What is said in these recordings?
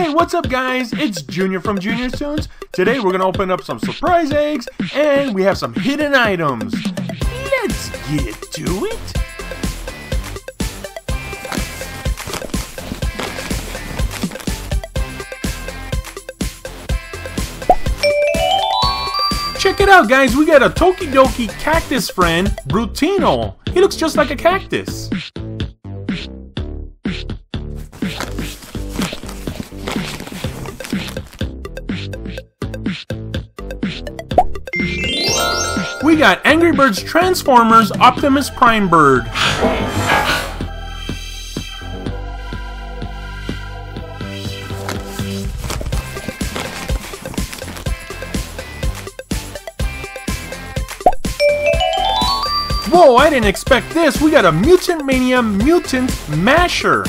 Hey, what's up guys? It's Junior from Junior's Tunes. Today we're gonna open up some surprise eggs and we have some hidden items. Let's get to it. Check it out guys, we got a Toki Doki cactus friend, Brutino. He looks just like a cactus. We got Angry Birds Transformers Optimus Prime Bird. Whoa, I didn't expect this. We got a Mutant Mania Mutant Masher.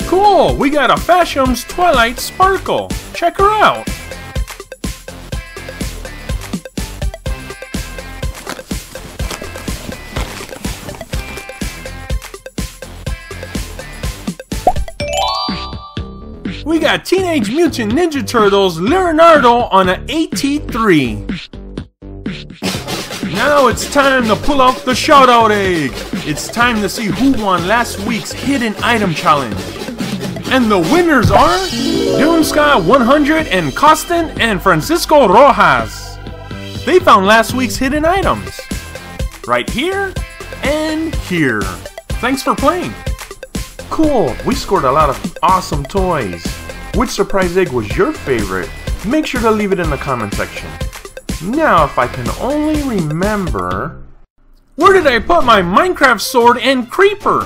Cool! We got a Fashion's Twilight Sparkle. Check her out. We got Teenage Mutant Ninja Turtles Leonardo on an AT3. Now it's time to pull out the shoutout egg. It's time to see who won last week's hidden item challenge. And the winners are Doomska 100 and Costin and Francisco Rojas. They found last week's hidden items right here and here. Thanks for playing. Cool, we scored a lot of awesome toys. Which surprise egg was your favorite? Make sure to leave it in the comment section. Now, if I can only remember... Where did I put my Minecraft sword and creeper?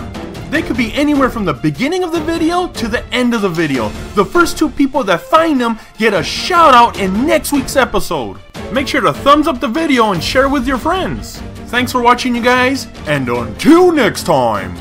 They could be anywhere from the beginning of the video to the end of the video. The first two people that find them get a shout out in next week's episode. Make sure to thumbs up the video and share with your friends. Thanks for watching you guys, and until next time.